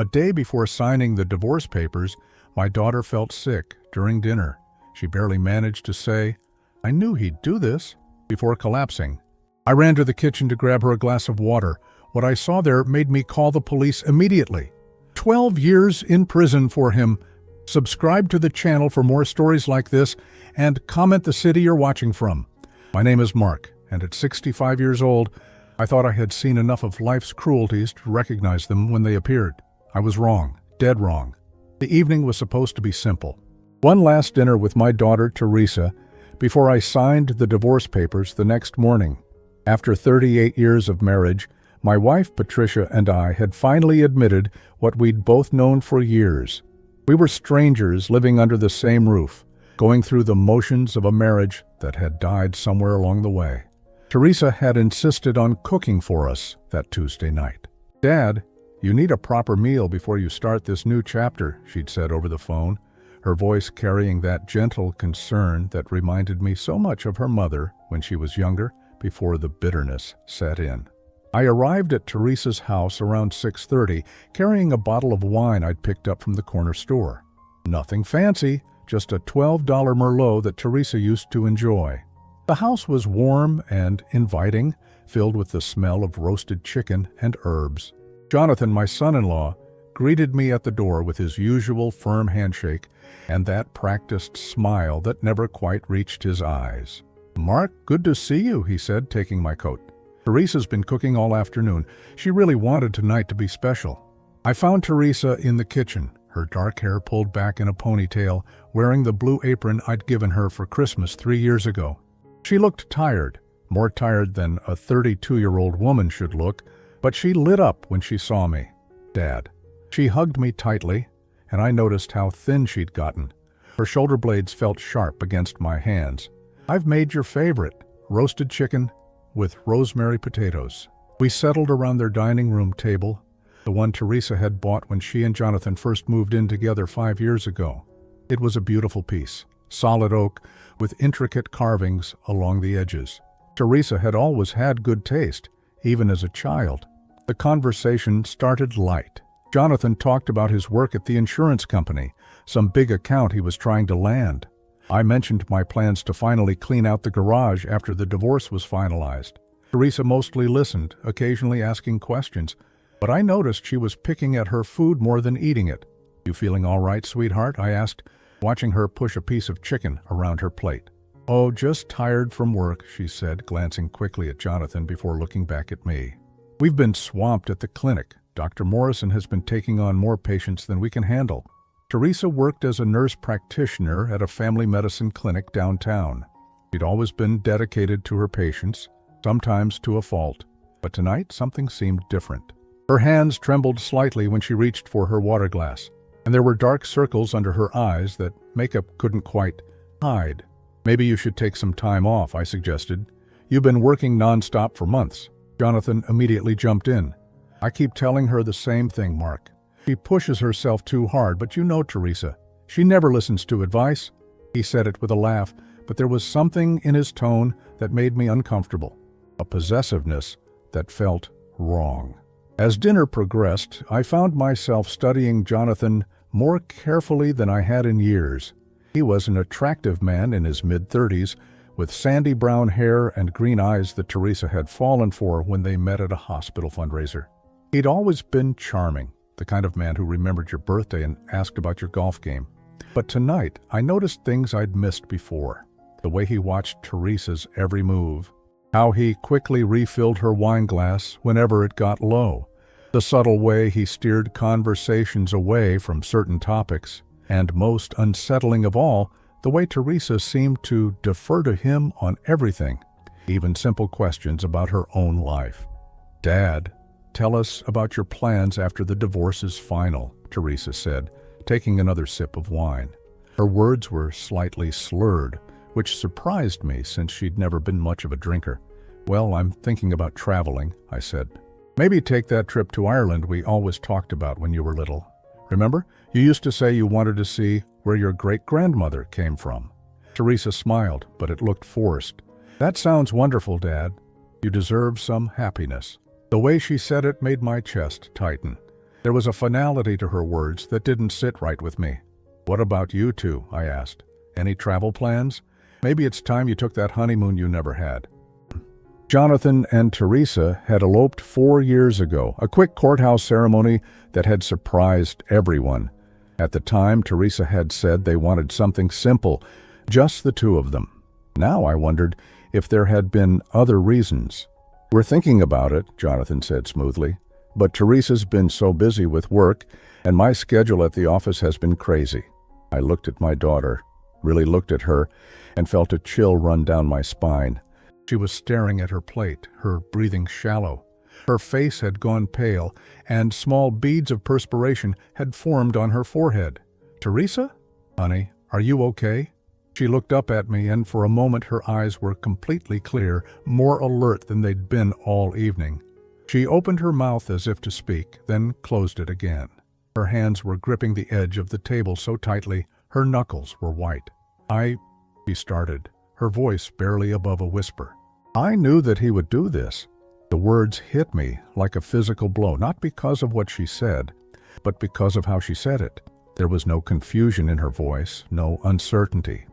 A day before signing the divorce papers, my daughter felt sick during dinner. She barely managed to say, "I knew he'd do this," before collapsing. I ran to the kitchen to grab her a glass of water. What I saw there made me call the police immediately. 12 years in prison for him. Subscribe to the channel for more stories like this and comment the city you're watching from. My name is Mark, and at 65 years old, I thought I had seen enough of life's cruelties to recognize them when they appeared. I was wrong, dead wrong. The evening was supposed to be simple. One last dinner with my daughter, Teresa, before I signed the divorce papers the next morning. After 38 years of marriage, my wife, Patricia, and I had finally admitted what we'd both known for years. We were strangers living under the same roof, going through the motions of a marriage that had died somewhere along the way. Teresa had insisted on cooking for us that Tuesday night. "Dad, you need a proper meal before you start this new chapter," she'd said over the phone, her voice carrying that gentle concern that reminded me so much of her mother when she was younger, before the bitterness set in. I arrived at Teresa's house around 6:30, carrying a bottle of wine I'd picked up from the corner store. Nothing fancy, just a $12 Merlot that Teresa used to enjoy. The house was warm and inviting, filled with the smell of roasted chicken and herbs. Jonathan, my son-in-law, greeted me at the door with his usual firm handshake and that practiced smile that never quite reached his eyes. "Mark, good to see you," he said, taking my coat. "Teresa's been cooking all afternoon. She really wanted tonight to be special." I found Teresa in the kitchen, her dark hair pulled back in a ponytail, wearing the blue apron I'd given her for Christmas 3 years ago. She looked tired, more tired than a 32-year-old woman should look, but she lit up when she saw me. "Dad." She hugged me tightly, and I noticed how thin she'd gotten. Her shoulder blades felt sharp against my hands. "I've made your favorite, roasted chicken with rosemary potatoes." We settled around their dining room table, the one Teresa had bought when she and Jonathan first moved in together 5 years ago. It was a beautiful piece, solid oak with intricate carvings along the edges. Teresa had always had good taste, even as a child. The conversation started light. Jonathan talked about his work at the insurance company, some big account he was trying to land. I mentioned my plans to finally clean out the garage after the divorce was finalized. Teresa mostly listened, occasionally asking questions, but I noticed she was picking at her food more than eating it. "You feeling all right, sweetheart?" I asked, watching her push a piece of chicken around her plate. "Oh, just tired from work," she said, glancing quickly at Jonathan before looking back at me. "We've been swamped at the clinic. Dr. Morrison has been taking on more patients than we can handle." Teresa worked as a nurse practitioner at a family medicine clinic downtown. She'd always been dedicated to her patients, sometimes to a fault, but tonight something seemed different. Her hands trembled slightly when she reached for her water glass, and there were dark circles under her eyes that makeup couldn't quite hide. "Maybe you should take some time off," I suggested. "You've been working nonstop for months." Jonathan immediately jumped in. "I keep telling her the same thing, Mark. She pushes herself too hard, but you know Teresa. She never listens to advice." He said it with a laugh, but there was something in his tone that made me uncomfortable, a possessiveness that felt wrong. As dinner progressed, I found myself studying Jonathan more carefully than I had in years. He was an attractive man in his mid-30s, with sandy brown hair and green eyes that Teresa had fallen for when they met at a hospital fundraiser. He'd always been charming, the kind of man who remembered your birthday and asked about your golf game. But tonight, I noticed things I'd missed before. The way he watched Teresa's every move, how he quickly refilled her wine glass whenever it got low, the subtle way he steered conversations away from certain topics, and most unsettling of all, the way Teresa seemed to defer to him on everything, even simple questions about her own life. "Dad, tell us about your plans after the divorce is final," Teresa said, taking another sip of wine. Her words were slightly slurred, which surprised me since she'd never been much of a drinker. "Well, I'm thinking about traveling," I said. "Maybe take that trip to Ireland we always talked about when you were little. Remember, you used to say you wanted to see where your great-grandmother came from." Teresa smiled, but it looked forced. "That sounds wonderful, Dad. You deserve some happiness." The way she said it made my chest tighten. There was a finality to her words that didn't sit right with me. "What about you two?" I asked. "Any travel plans? Maybe it's time you took that honeymoon you never had." Jonathan and Teresa had eloped 4 years ago, a quick courthouse ceremony that had surprised everyone. At the time, Teresa had said they wanted something simple, just the two of them. Now I wondered if there had been other reasons. "We're thinking about it," Jonathan said smoothly, "but Teresa's been so busy with work, and my schedule at the office has been crazy." I looked at my daughter, really looked at her, and felt a chill run down my spine. She was staring at her plate, her breathing shallow. Her face had gone pale, and small beads of perspiration had formed on her forehead. "Teresa? Honey, are you okay?" She looked up at me, and for a moment her eyes were completely clear, more alert than they'd been all evening. She opened her mouth as if to speak, then closed it again. Her hands were gripping the edge of the table so tightly, her knuckles were white. She started, her voice barely above a whisper. "I knew that he would do this." The words hit me like a physical blow, not because of what she said, but because of how she said it. There was no confusion in her voice, no uncertainty.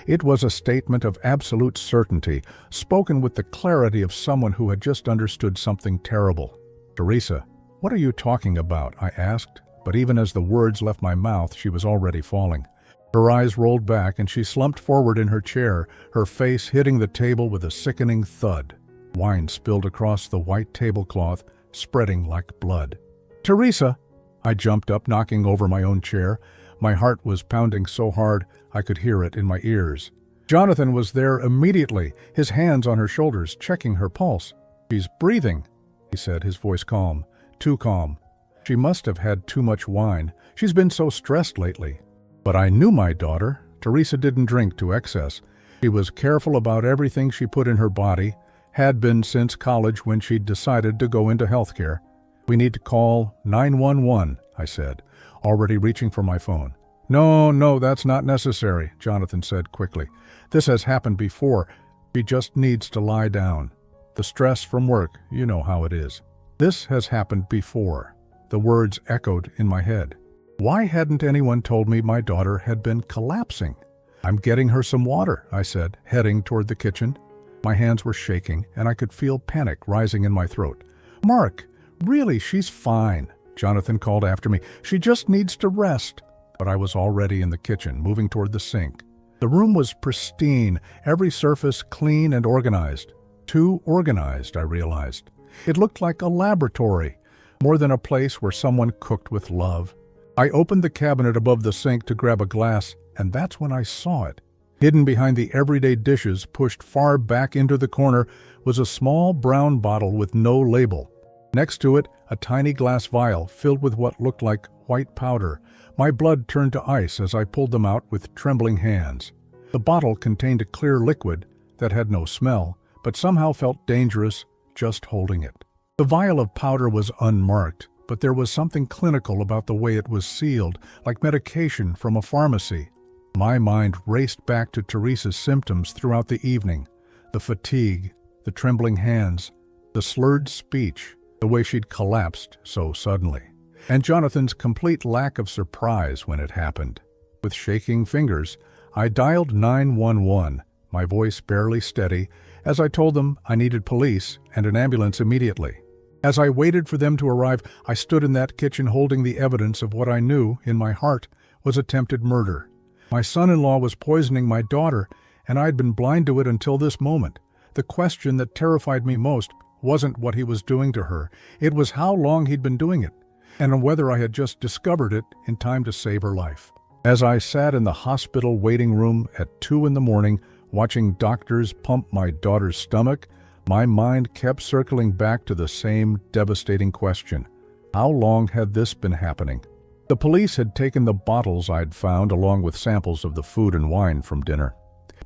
It was a statement of absolute certainty, spoken with the clarity of someone who had just understood something terrible. "Teresa, what are you talking about?" I asked, but even as the words left my mouth, she was already falling. Her eyes rolled back and she slumped forward in her chair, her face hitting the table with a sickening thud. Wine spilled across the white tablecloth, spreading like blood. "Teresa!" I jumped up, knocking over my own chair. My heart was pounding so hard I could hear it in my ears. Jonathan was there immediately, his hands on her shoulders, checking her pulse. "She's breathing," he said, his voice calm, too calm. "She must have had too much wine. She's been so stressed lately." But I knew my daughter. Teresa didn't drink to excess. She was careful about everything she put in her body, had been since college when she'd decided to go into healthcare. "We need to call 911, I said, already reaching for my phone. No, that's not necessary," Jonathan said quickly. "This has happened before. She just needs to lie down. The stress from work, you know how it is." This has happened before. The words echoed in my head. Why hadn't anyone told me my daughter had been collapsing? "I'm getting her some water," I said, heading toward the kitchen. My hands were shaking, and I could feel panic rising in my throat. "Mark, really, she's fine," Jonathan called after me. "She just needs to rest." But I was already in the kitchen, moving toward the sink. The room was pristine, every surface clean and organized. Too organized, I realized. It looked like a laboratory, more than a place where someone cooked with love. I opened the cabinet above the sink to grab a glass, and that's when I saw it. Hidden behind the everyday dishes, pushed far back into the corner, was a small brown bottle with no label. Next to it, a tiny glass vial filled with what looked like white powder. My blood turned to ice as I pulled them out with trembling hands. The bottle contained a clear liquid that had no smell, but somehow felt dangerous just holding it. The vial of powder was unmarked, but there was something clinical about the way it was sealed, like medication from a pharmacy. My mind raced back to Teresa's symptoms throughout the evening. The fatigue, the trembling hands, the slurred speech, the way she'd collapsed so suddenly. And Jonathan's complete lack of surprise when it happened. With shaking fingers, I dialed 911, my voice barely steady, as I told them I needed police and an ambulance immediately. As I waited for them to arrive, I stood in that kitchen holding the evidence of what I knew, in my heart, was attempted murder. My son-in-law was poisoning my daughter, and I'd been blind to it until this moment. The question that terrified me most wasn't what he was doing to her. It was how long he'd been doing it, and whether I had just discovered it in time to save her life. As I sat in the hospital waiting room at 2 a.m, watching doctors pump my daughter's stomach, my mind kept circling back to the same devastating question. How long had this been happening? The police had taken the bottles I'd found along with samples of the food and wine from dinner.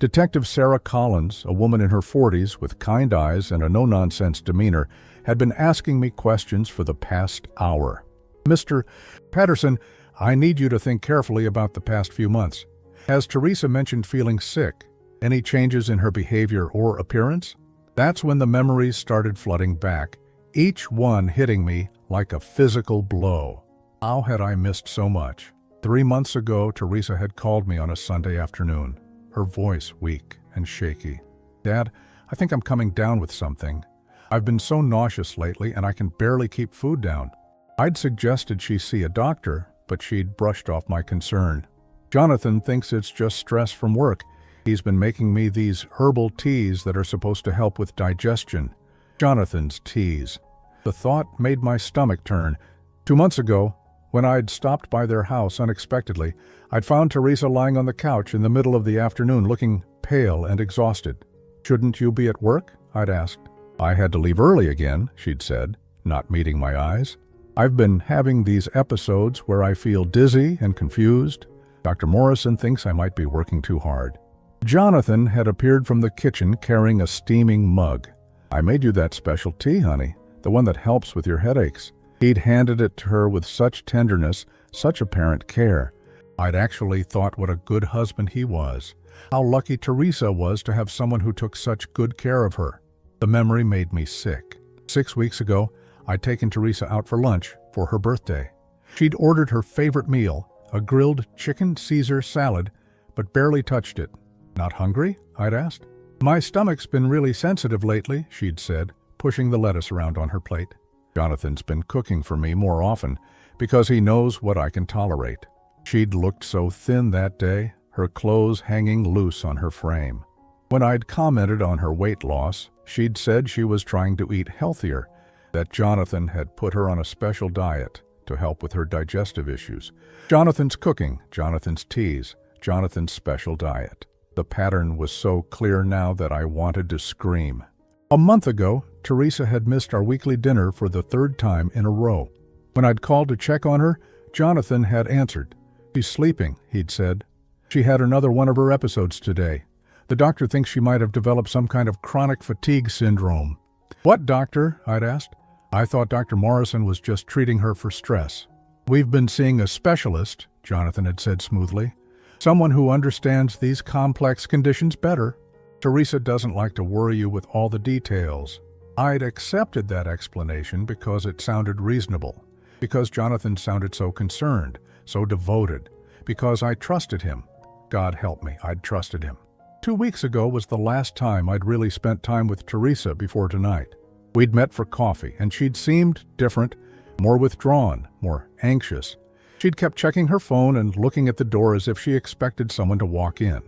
Detective Sarah Collins, a woman in her 40s with kind eyes and a no-nonsense demeanor, had been asking me questions for the past hour. "Mr. Patterson, I need you to think carefully about the past few months. Has Teresa mentioned feeling sick? Any changes in her behavior or appearance?" That's when the memories started flooding back, each one hitting me like a physical blow. How had I missed so much? 3 months ago, Teresa had called me on a Sunday afternoon, her voice weak and shaky. "Dad, I think I'm coming down with something. I've been so nauseous lately and I can barely keep food down." I'd suggested she see a doctor, but she'd brushed off my concern. "Jonathan thinks it's just stress from work. He's been making me these herbal teas that are supposed to help with digestion." Jonathan's teas. The thought made my stomach turn. 2 months ago, when I'd stopped by their house unexpectedly, I'd found Teresa lying on the couch in the middle of the afternoon looking pale and exhausted. "Shouldn't you be at work?" I'd asked. "I had to leave early again," she'd said, not meeting my eyes. "I've been having these episodes where I feel dizzy and confused. Dr. Morrison thinks I might be working too hard." Jonathan had appeared from the kitchen carrying a steaming mug. "I made you that special tea, honey, the one that helps with your headaches." He'd handed it to her with such tenderness, such apparent care. I'd actually thought what a good husband he was. How lucky Teresa was to have someone who took such good care of her. The memory made me sick. 6 weeks ago, I'd taken Teresa out for lunch for her birthday. She'd ordered her favorite meal, a grilled chicken Caesar salad, but barely touched it. "Not hungry?" I'd asked. "My stomach's been really sensitive lately," she'd said, pushing the lettuce around on her plate. Jonathan's been cooking for me more often because he knows what I can tolerate. She'd looked so thin that day, her clothes hanging loose on her frame. When I'd commented on her weight loss, she'd said she was trying to eat healthier, that Jonathan had put her on a special diet to help with her digestive issues. Jonathan's cooking, Jonathan's teas, Jonathan's special diet. The pattern was so clear now that I wanted to scream. A month ago, Teresa had missed our weekly dinner for the 3rd time in a row. When I'd called to check on her, Jonathan had answered. "She's sleeping," he'd said. "She had another one of her episodes today. The doctor thinks she might have developed some kind of chronic fatigue syndrome." "What doctor?" I'd asked. "I thought Dr. Morrison was just treating her for stress." "We've been seeing a specialist," Jonathan had said smoothly. "Someone who understands these complex conditions better. Teresa doesn't like to worry you with all the details." I'd accepted that explanation because it sounded reasonable, because Jonathan sounded so concerned, so devoted, because I trusted him. God help me, I'd trusted him. 2 weeks ago was the last time I'd really spent time with Teresa before tonight. We'd met for coffee, and she'd seemed different, more withdrawn, more anxious. She'd kept checking her phone and looking at the door as if she expected someone to walk in.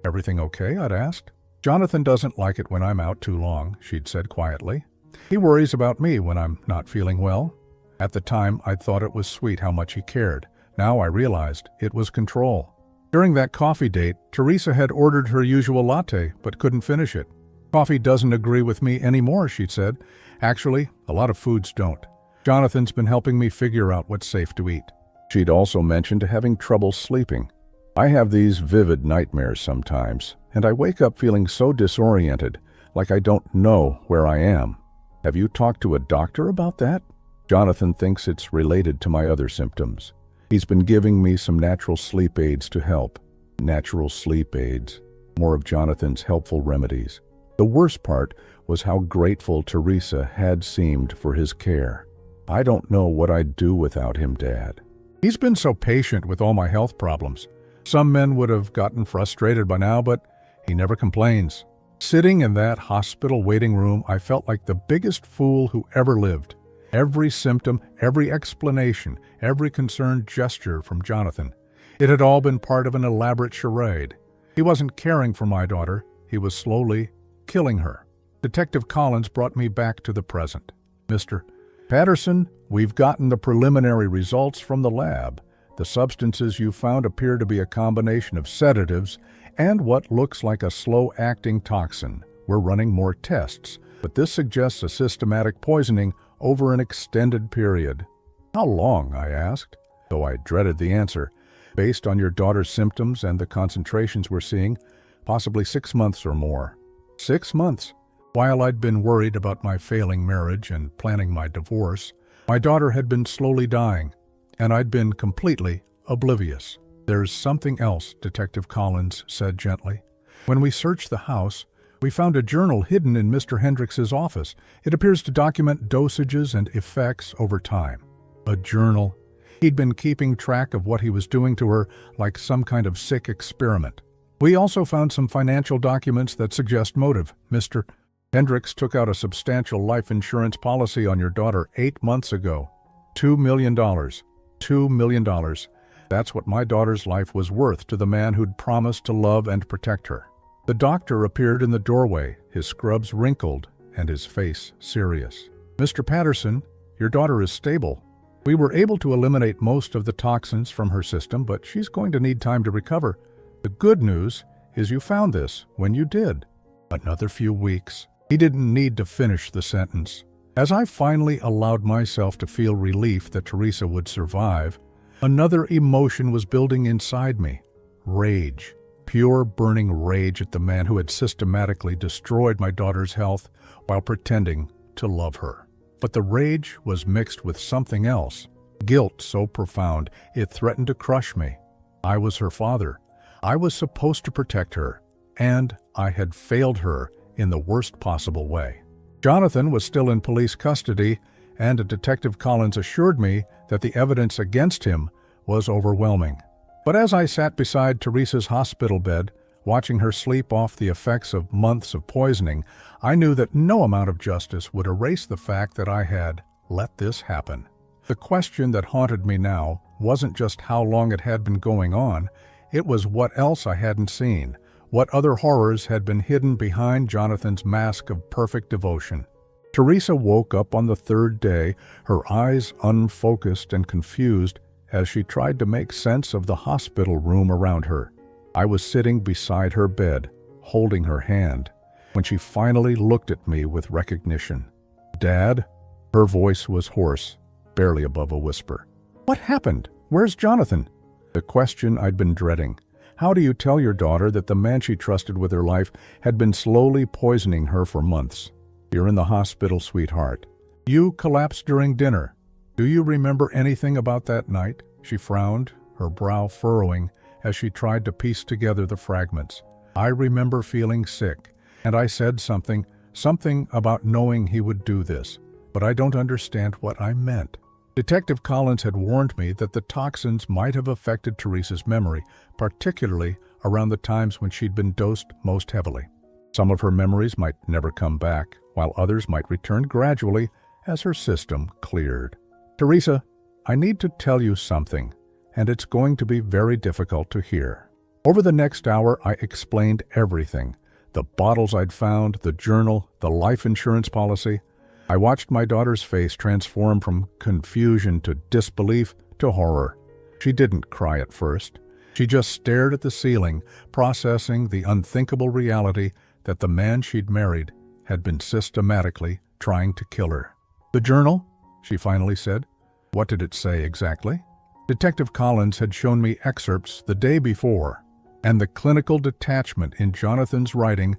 "Everything okay?" I'd asked. "Jonathan doesn't like it when I'm out too long," she'd said quietly. "He worries about me when I'm not feeling well." At the time, I'd thought it was sweet how much he cared. Now I realized it was control. During that coffee date, Teresa had ordered her usual latte, but couldn't finish it. "Coffee doesn't agree with me anymore," she said. "Actually, a lot of foods don't. Jonathan's been helping me figure out what's safe to eat." She'd also mentioned having trouble sleeping. "I have these vivid nightmares sometimes, and I wake up feeling so disoriented, like I don't know where I am. Have you talked to a doctor about that?" Jonathan thinks it's related to my other symptoms. He's been giving me some natural sleep aids to help. Natural sleep aids. More of Jonathan's helpful remedies. The worst part was how grateful Teresa had seemed for his care. "I don't know what I'd do without him, Dad." He's been so patient with all my health problems. Some men would have gotten frustrated by now, but he never complains. Sitting in that hospital waiting room, I felt like the biggest fool who ever lived. Every symptom, every explanation, every concerned gesture from Jonathan. It had all been part of an elaborate charade. He wasn't caring for my daughter. He was slowly killing her. Detective Collins brought me back to the present. "Mr. Patterson, we've gotten the preliminary results from the lab. The substances you found appear to be a combination of sedatives and what looks like a slow-acting toxin. We're running more tests, but this suggests a systematic poisoning over an extended period." "How long?" I asked, though I dreaded the answer. "Based on your daughter's symptoms and the concentrations we're seeing, possibly 6 months or more." 6 months? While I'd been worried about my failing marriage and planning my divorce, my daughter had been slowly dying, and I'd been completely oblivious. "There's something else," Detective Collins said gently. "When we searched the house, we found a journal hidden in Mr. Hendricks's office. It appears to document dosages and effects over time." A journal. He'd been keeping track of what he was doing to her like some kind of sick experiment. We also found some financial documents that suggest motive. Mr. Hendricks took out a substantial life insurance policy on your daughter 8 months ago. $2 million. $2 million. That's what my daughter's life was worth to the man who'd promised to love and protect her. The doctor appeared in the doorway, his scrubs wrinkled and his face serious. Mr. Patterson, your daughter is stable. We were able to eliminate most of the toxins from her system, but she's going to need time to recover. The good news is you found this when you did. Another few weeks. He didn't need to finish the sentence. As I finally allowed myself to feel relief that Teresa would survive, another emotion was building inside me. Rage. Pure burning rage at the man who had systematically destroyed my daughter's health while pretending to love her. But the rage was mixed with something else. Guilt so profound it threatened to crush me. I was her father. I was supposed to protect her, and I had failed her in the worst possible way. Jonathan was still in police custody, and Detective Collins assured me that the evidence against him was overwhelming. But as I sat beside Teresa's hospital bed, watching her sleep off the effects of months of poisoning, I knew that no amount of justice would erase the fact that I had let this happen. The question that haunted me now wasn't just how long it had been going on, it was what else I hadn't seen. What other horrors had been hidden behind Jonathan's mask of perfect devotion? Teresa woke up on the third day, her eyes unfocused and confused as she tried to make sense of the hospital room around her. I was sitting beside her bed, holding her hand, when she finally looked at me with recognition. "Dad?" Her voice was hoarse, barely above a whisper. "What happened? Where's Jonathan?" The question I'd been dreading. How do you tell your daughter that the man she trusted with her life had been slowly poisoning her for months? You're in the hospital, sweetheart. You collapsed during dinner. Do you remember anything about that night? She frowned, her brow furrowing as she tried to piece together the fragments. I remember feeling sick, and I said something about knowing he would do this, but I don't understand what I meant. Detective Collins had warned me that the toxins might have affected Teresa's memory, particularly around the times when she'd been dosed most heavily. Some of her memories might never come back, while others might return gradually as her system cleared. "Teresa, I need to tell you something, and it's going to be very difficult to hear." Over the next hour, I explained everything. The bottles I'd found, the journal, the life insurance policy. I watched my daughter's face transform from confusion to disbelief to horror. She didn't cry at first. She just stared at the ceiling, processing the unthinkable reality that the man she'd married had been systematically trying to kill her. "The journal?" she finally said. "What did it say exactly?" Detective Collins had shown me excerpts the day before, and the clinical detachment in Jonathan's writing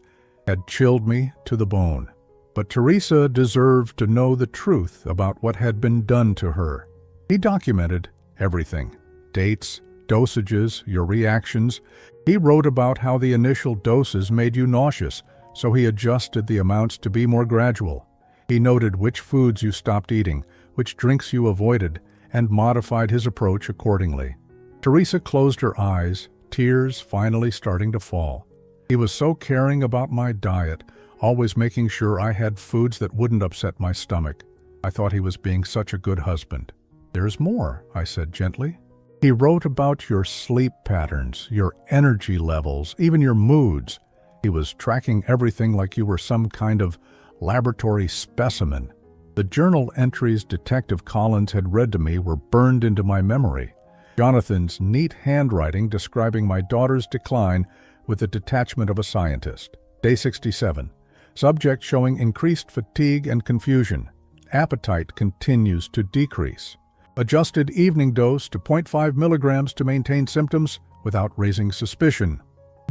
had chilled me to the bone. But Teresa deserved to know the truth about what had been done to her. He documented everything. Dates, dosages, your reactions. He wrote about how the initial doses made you nauseous, so he adjusted the amounts to be more gradual. He noted which foods you stopped eating, which drinks you avoided, and modified his approach accordingly. Teresa closed her eyes, tears finally starting to fall. He was so caring about my diet, always making sure I had foods that wouldn't upset my stomach. I thought he was being such a good husband. "There's more," I said gently. He wrote about your sleep patterns, your energy levels, even your moods. He was tracking everything like you were some kind of laboratory specimen. The journal entries Detective Collins had read to me were burned into my memory. Jonathan's neat handwriting describing my daughter's decline with the detachment of a scientist. Day 67. Subject showing increased fatigue and confusion. Appetite continues to decrease. Adjusted evening dose to 0.5 milligrams to maintain symptoms without raising suspicion.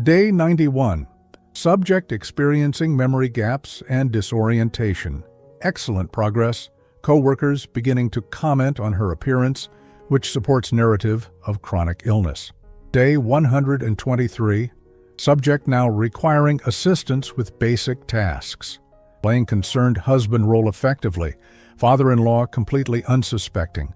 Day 91. Subject experiencing memory gaps and disorientation. Excellent progress. Co-workers beginning to comment on her appearance, which supports narrative of chronic illness. Day 123. Subject now requiring assistance with basic tasks. Playing concerned husband role effectively. Father-in-law completely unsuspecting.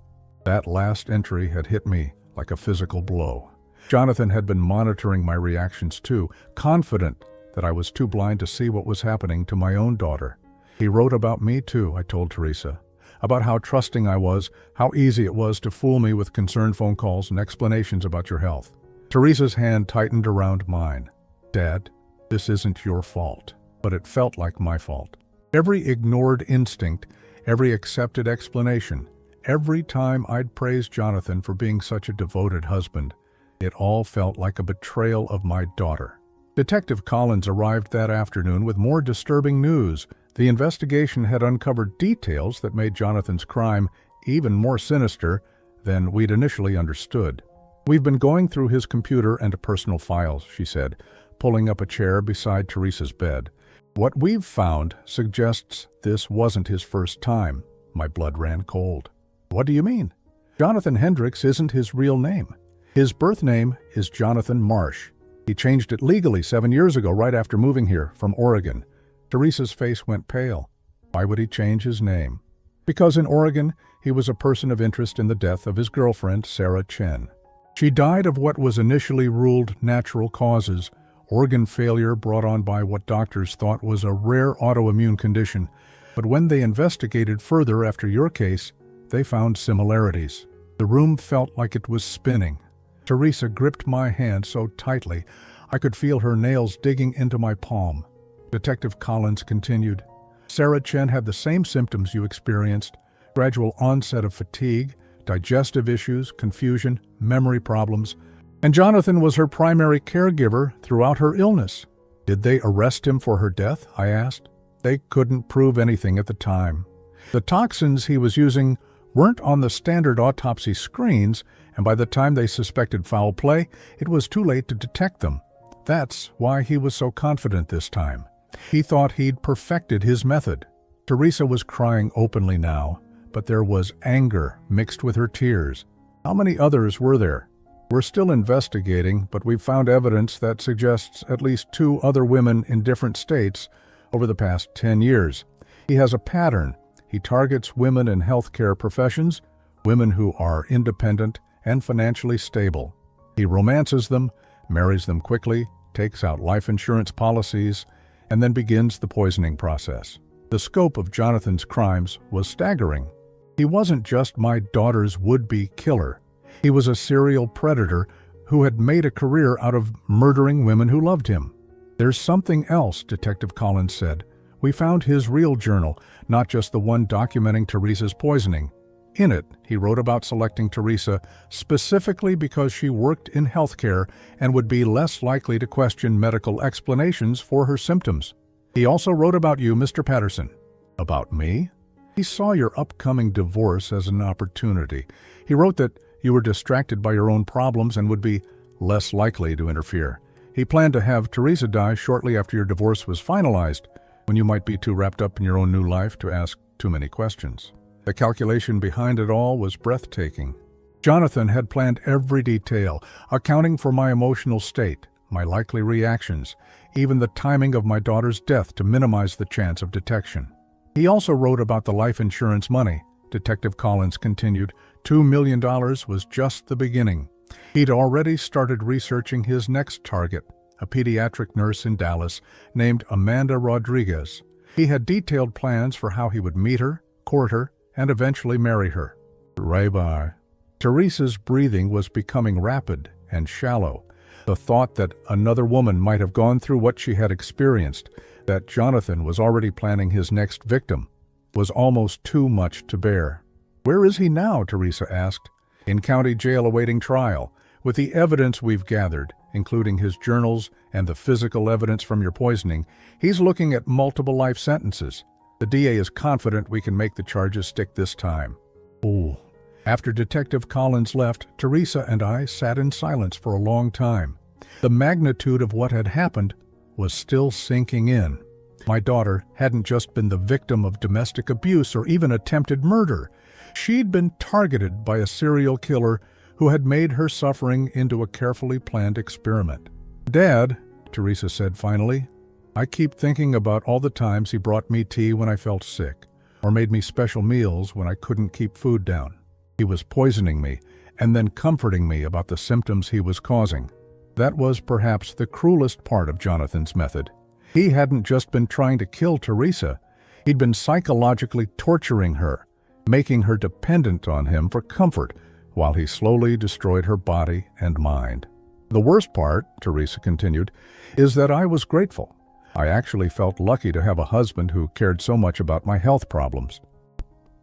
That last entry had hit me like a physical blow. Jonathan had been monitoring my reactions too, confident that I was too blind to see what was happening to my own daughter. He wrote about me too, I told Teresa, about how trusting I was, how easy it was to fool me with concerned phone calls and explanations about your health. Teresa's hand tightened around mine. Dad, this isn't your fault, but it felt like my fault. Every ignored instinct, every accepted explanation, every time I'd praised Jonathan for being such a devoted husband, it all felt like a betrayal of my daughter. Detective Collins arrived that afternoon with more disturbing news. The investigation had uncovered details that made Jonathan's crime even more sinister than we'd initially understood. We've been going through his computer and personal files, she said, pulling up a chair beside Teresa's bed. What we've found suggests this wasn't his first time. My blood ran cold. What do you mean? Jonathan Hendricks isn't his real name. His birth name is Jonathan Marsh. He changed it legally 7 years ago, right after moving here from Oregon. Teresa's face went pale. Why would he change his name? Because in Oregon, he was a person of interest in the death of his girlfriend, Sarah Chen. She died of what was initially ruled natural causes, organ failure brought on by what doctors thought was a rare autoimmune condition. But when they investigated further after your case, they found similarities. The room felt like it was spinning. Teresa gripped my hand so tightly, I could feel her nails digging into my palm. Detective Collins continued, Sarah Chen had the same symptoms you experienced, gradual onset of fatigue, digestive issues, confusion, memory problems, and Jonathan was her primary caregiver throughout her illness. Did they arrest him for her death? I asked. They couldn't prove anything at the time. The toxins he was using weren't on the standard autopsy screens, and by the time they suspected foul play, it was too late to detect them. That's why he was so confident this time. He thought he'd perfected his method. Teresa was crying openly now, but there was anger mixed with her tears. How many others were there? We're still investigating, but we've found evidence that suggests at least 2 other women in different states over the past 10 years. He has a pattern. He targets women in healthcare professions, women who are independent and financially stable. He romances them, marries them quickly, takes out life insurance policies, and then begins the poisoning process. The scope of Jonathan's crimes was staggering. He wasn't just my daughter's would-be killer. He was a serial predator who had made a career out of murdering women who loved him. There's something else, Detective Collins said. We found his real journal, not just the one documenting Teresa's poisoning. In it, he wrote about selecting Teresa specifically because she worked in healthcare and would be less likely to question medical explanations for her symptoms. He also wrote about you, Mr. Patterson. About me? He saw your upcoming divorce as an opportunity. He wrote that you were distracted by your own problems and would be less likely to interfere. He planned to have Teresa die shortly after your divorce was finalized, when you might be too wrapped up in your own new life to ask too many questions. The calculation behind it all was breathtaking. Jonathan had planned every detail, accounting for my emotional state, my likely reactions, even the timing of my daughter's death to minimize the chance of detection. He also wrote about the life insurance money. Detective Collins continued, $2 million was just the beginning. He'd already started researching his next target, a pediatric nurse in Dallas named Amanda Rodriguez. He had detailed plans for how he would meet her, court her, and eventually marry her. Rabbi. Teresa's breathing was becoming rapid and shallow. The thought that another woman might have gone through what she had experienced, that Jonathan was already planning his next victim, was almost too much to bear. Where is he now? Teresa asked. In county jail awaiting trial. With the evidence we've gathered, including his journals and the physical evidence from your poisoning, he's looking at multiple life sentences. The DA is confident we can make the charges stick this time. Oh. After Detective Collins left, Teresa and I sat in silence for a long time. The magnitude of what had happened was still sinking in. My daughter hadn't just been the victim of domestic abuse or even attempted murder. She'd been targeted by a serial killer who had made her suffering into a carefully planned experiment. Dad, Teresa said finally, I keep thinking about all the times he brought me tea when I felt sick, or made me special meals when I couldn't keep food down. He was poisoning me and then comforting me about the symptoms he was causing. That was perhaps the cruelest part of Jonathan's method. He hadn't just been trying to kill Teresa, he'd been psychologically torturing her, making her dependent on him for comfort, while he slowly destroyed her body and mind. The worst part, Teresa continued, is that I was grateful. I actually felt lucky to have a husband who cared so much about my health problems.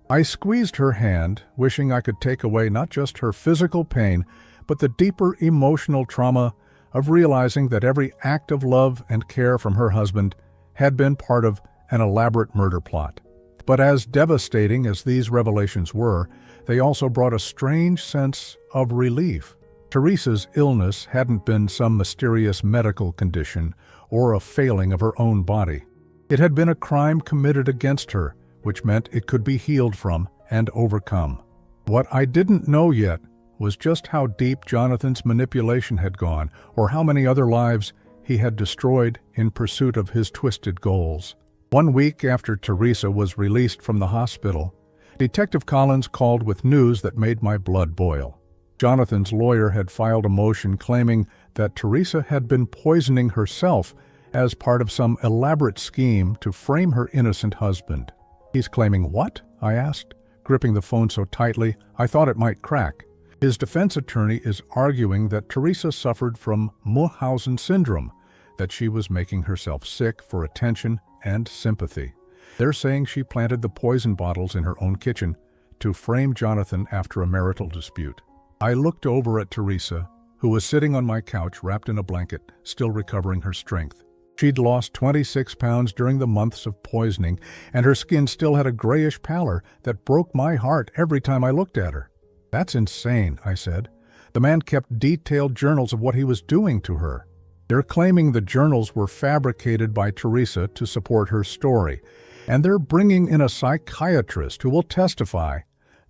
I squeezed her hand, wishing I could take away not just her physical pain, but the deeper emotional trauma of realizing that every act of love and care from her husband had been part of an elaborate murder plot. But as devastating as these revelations were, they also brought a strange sense of relief. Teresa's illness hadn't been some mysterious medical condition or a failing of her own body. It had been a crime committed against her, which meant it could be healed from and overcome. What I didn't know yet was just how deep Jonathan's manipulation had gone, or how many other lives he had destroyed in pursuit of his twisted goals. 1 week after Teresa was released from the hospital, Detective Collins called with news that made my blood boil. Jonathan's lawyer had filed a motion claiming that Teresa had been poisoning herself as part of some elaborate scheme to frame her innocent husband. "He's claiming what?" I asked, gripping the phone so tightly I thought it might crack. His defense attorney is arguing that Teresa suffered from Munchausen syndrome, that she was making herself sick for attention and sympathy. They're saying she planted the poison bottles in her own kitchen to frame Jonathan after a marital dispute. I looked over at Teresa, who was sitting on my couch wrapped in a blanket, still recovering her strength. She'd lost 26 pounds during the months of poisoning, and her skin still had a grayish pallor that broke my heart every time I looked at her. "That's insane," I said. "The man kept detailed journals of what he was doing to her." They're claiming the journals were fabricated by Teresa to support her story, and they're bringing in a psychiatrist who will testify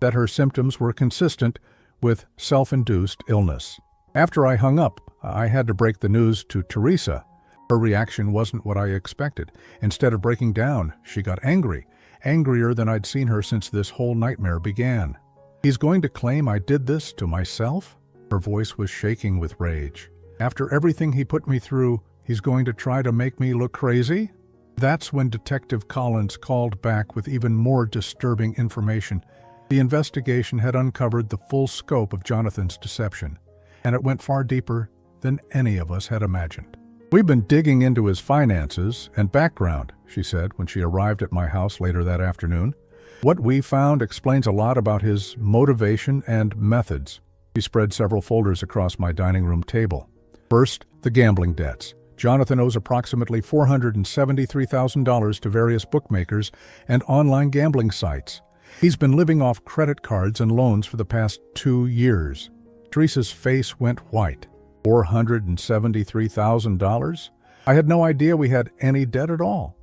that her symptoms were consistent with self-induced illness. After I hung up, I had to break the news to Teresa. Her reaction wasn't what I expected. Instead of breaking down, she got angry, angrier than I'd seen her since this whole nightmare began. "He's going to claim I did this to myself?" Her voice was shaking with rage. "After everything he put me through, he's going to try to make me look crazy?" That's when Detective Collins called back with even more disturbing information. The investigation had uncovered the full scope of Jonathan's deception, and it went far deeper than any of us had imagined. "We've been digging into his finances and background," she said when she arrived at my house later that afternoon. "What we found explains a lot about his motivation and methods." She spread several folders across my dining room table. First, the gambling debts. Jonathan owes approximately $473,000 to various bookmakers and online gambling sites. He's been living off credit cards and loans for the past 2 years. Teresa's face went white. $473,000? I had no idea we had any debt at all.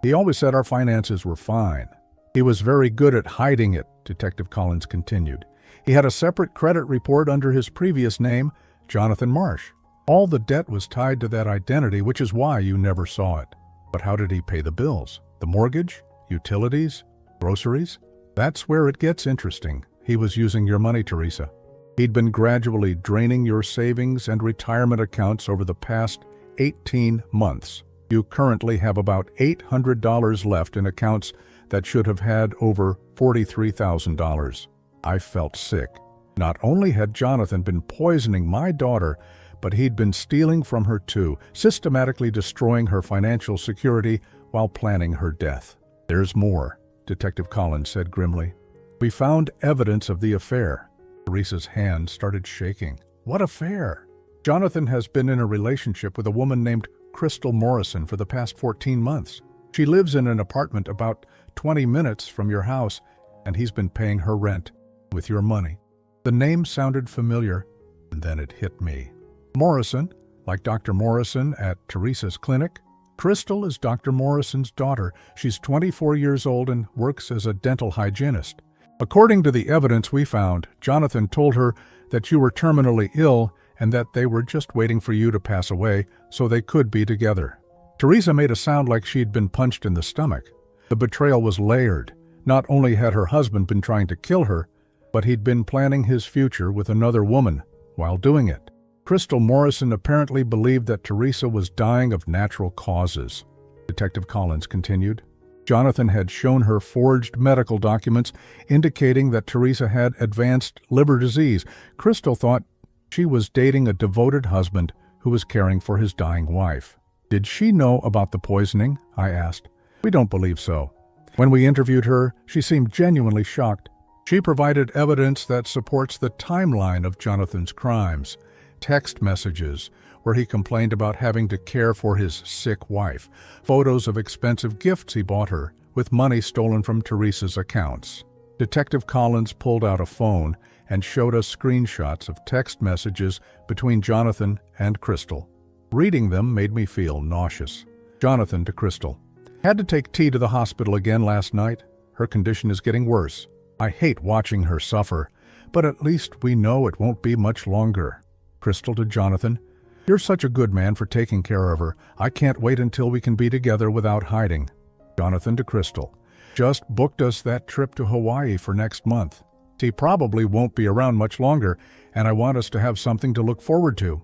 "He always said our finances were fine. He was very good at hiding it," Detective Collins continued. "He had a separate credit report under his previous name, Jonathan Marsh. All the debt was tied to that identity, which is why you never saw it." "But how did he pay the bills? The mortgage? Utilities? Groceries?" "That's where it gets interesting. He was using your money, Teresa. He'd been gradually draining your savings and retirement accounts over the past 18 months. You currently have about $800 left in accounts that should have had over $43,000. I felt sick. Not only had Jonathan been poisoning my daughter, but he'd been stealing from her too, systematically destroying her financial security while planning her death. "There's more," Detective Collins said grimly. "We found evidence of the affair." Teresa's hand started shaking. "What affair?" "Jonathan has been in a relationship with a woman named Crystal Morrison for the past 14 months. She lives in an apartment about 20 minutes from your house, and he's been paying her rent with your money." The name sounded familiar, and then it hit me. Morrison, like Dr. Morrison at Teresa's clinic. Crystal is Dr. Morrison's daughter. She's 24 years old and works as a dental hygienist. According to the evidence we found, Jonathan told her that you were terminally ill and that they were just waiting for you to pass away so they could be together. Teresa made it sound like she'd been punched in the stomach. The betrayal was layered. Not only had her husband been trying to kill her, but he'd been planning his future with another woman while doing it. Crystal Morrison apparently believed that Teresa was dying of natural causes. Detective Collins continued. Jonathan had shown her forged medical documents indicating that Teresa had advanced liver disease. Crystal thought she was dating a devoted husband who was caring for his dying wife. Did she know about the poisoning? I asked. We don't believe so. When we interviewed her, she seemed genuinely shocked. She provided evidence that supports the timeline of Jonathan's crimes. Text messages where he complained about having to care for his sick wife, photos of expensive gifts he bought her, with money stolen from Teresa's accounts. Detective Collins pulled out a phone and showed us screenshots of text messages between Jonathan and Crystal. Reading them made me feel nauseous. Jonathan to Crystal. Had to take T to the hospital again last night. Her condition is getting worse. I hate watching her suffer, but at least we know it won't be much longer. Crystal to Jonathan. You're such a good man for taking care of her. I can't wait until we can be together without hiding. Jonathan to Crystal. Just booked us that trip to Hawaii for next month. He probably won't be around much longer, and I want us to have something to look forward to.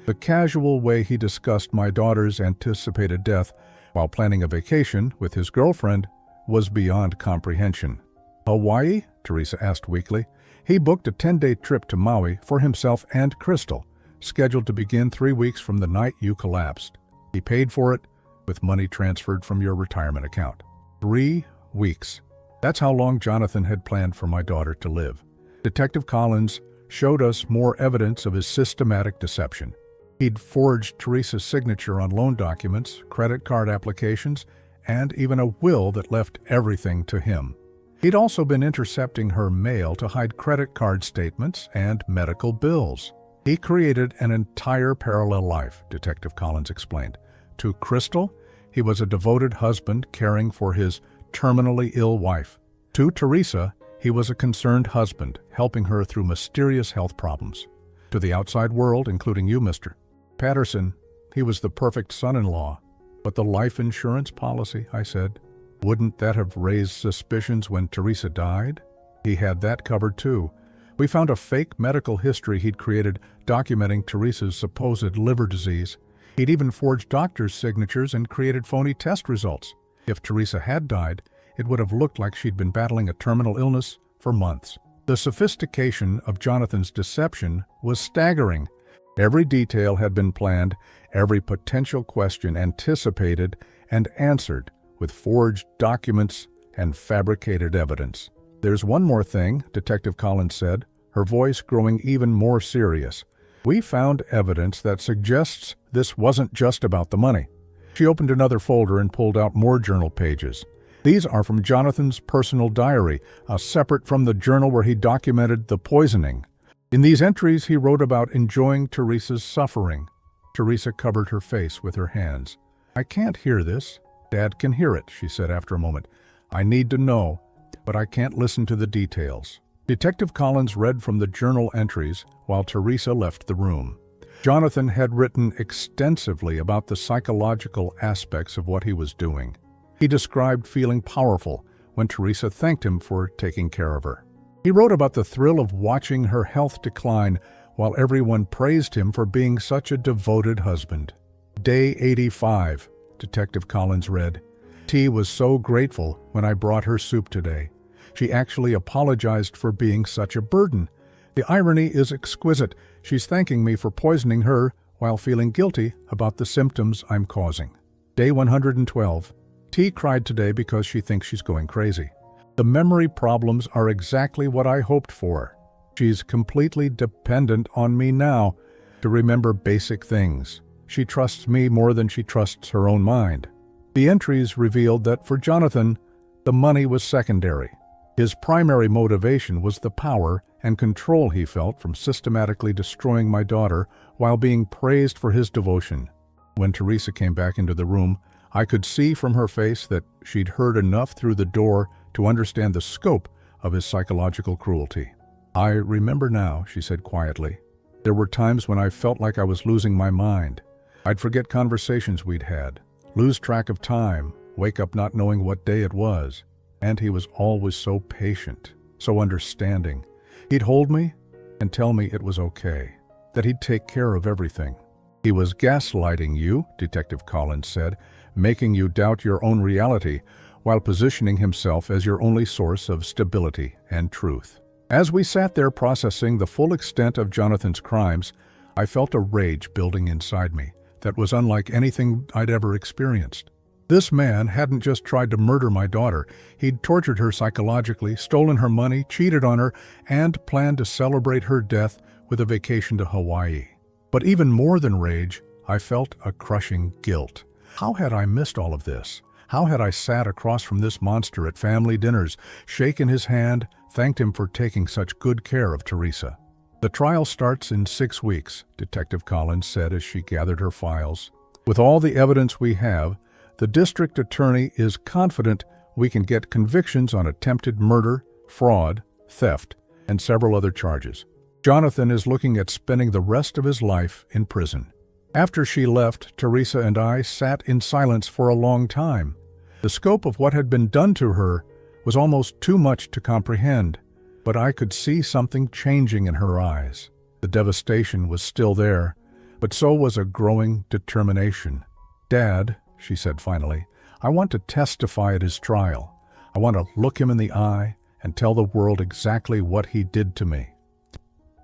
The casual way he discussed my daughter's anticipated death while planning a vacation with his girlfriend was beyond comprehension. Hawaii? Teresa asked weakly. He booked a 10-day trip to Maui for himself and Crystal, scheduled to begin 3 weeks from the night you collapsed. He paid for it with money transferred from your retirement account. 3 weeks. That's how long Jonathan had planned for my daughter to live. Detective Collins showed us more evidence of his systematic deception. He'd forged Teresa's signature on loan documents, credit card applications, and even a will that left everything to him. He'd also been intercepting her mail to hide credit card statements and medical bills. He created an entire parallel life, Detective Collins explained. To Crystal, he was a devoted husband caring for his terminally ill wife. To Teresa, he was a concerned husband, helping her through mysterious health problems. To the outside world, including you, Mr. Patterson, he was the perfect son-in-law. But the life insurance policy, I said, wouldn't that have raised suspicions when Teresa died? He had that covered too. We found a fake medical history he'd created documenting Teresa's supposed liver disease. He'd even forged doctors' signatures and created phony test results. If Teresa had died, it would have looked like she'd been battling a terminal illness for months. The sophistication of Jonathan's deception was staggering. Every detail had been planned, every potential question anticipated and answered with forged documents and fabricated evidence. There's one more thing, Detective Collins said, her voice growing even more serious. We found evidence that suggests this wasn't just about the money. She opened another folder and pulled out more journal pages. These are from Jonathan's personal diary, separate from the journal where he documented the poisoning. In these entries, he wrote about enjoying Teresa's suffering. Teresa covered her face with her hands. I can't hear this. Dad can hear it, she said after a moment. I need to know, but I can't listen to the details. Detective Collins read from the journal entries while Teresa left the room. Jonathan had written extensively about the psychological aspects of what he was doing. He described feeling powerful when Teresa thanked him for taking care of her. He wrote about the thrill of watching her health decline while everyone praised him for being such a devoted husband. Day 85, Detective Collins read. T was so grateful when I brought her soup today. She actually apologized for being such a burden. The irony is exquisite. She's thanking me for poisoning her while feeling guilty about the symptoms I'm causing. Day 112. T cried today because she thinks she's going crazy. The memory problems are exactly what I hoped for. She's completely dependent on me now to remember basic things. She trusts me more than she trusts her own mind. The entries revealed that for Jonathan, the money was secondary. His primary motivation was the power and control he felt from systematically destroying my daughter while being praised for his devotion. When Teresa came back into the room, I could see from her face that she'd heard enough through the door to understand the scope of his psychological cruelty. I remember now, she said quietly. There were times when I felt like I was losing my mind. I'd forget conversations we'd had, lose track of time, wake up not knowing what day it was. And he was always so patient. so understanding. He'd hold me and tell me it was okay, that he'd take care of everything. He was gaslighting you, Detective Collins said, making you doubt your own reality while positioning himself as your only source of stability and truth. As we sat there processing the full extent of Jonathan's crimes, I felt a rage building inside me that was unlike anything I'd ever experienced. This man hadn't just tried to murder my daughter. He'd tortured her psychologically, stolen her money, cheated on her, and planned to celebrate her death with a vacation to Hawaii. But even more than rage, I felt a crushing guilt. How had I missed all of this? How had I sat across from this monster at family dinners, shaken his hand, thanked him for taking such good care of Teresa? The trial starts in 6 weeks, Detective Collins said as she gathered her files. With all the evidence we have, the district attorney is confident we can get convictions on attempted murder, fraud, theft, and several other charges. Jonathan is looking at spending the rest of his life in prison. After she left, Teresa and I sat in silence for a long time. The scope of what had been done to her was almost too much to comprehend, but I could see something changing in her eyes. The devastation was still there, but so was a growing determination. "Dad," she said finally, "I want to testify at his trial. I want to look him in the eye and tell the world exactly what he did to me."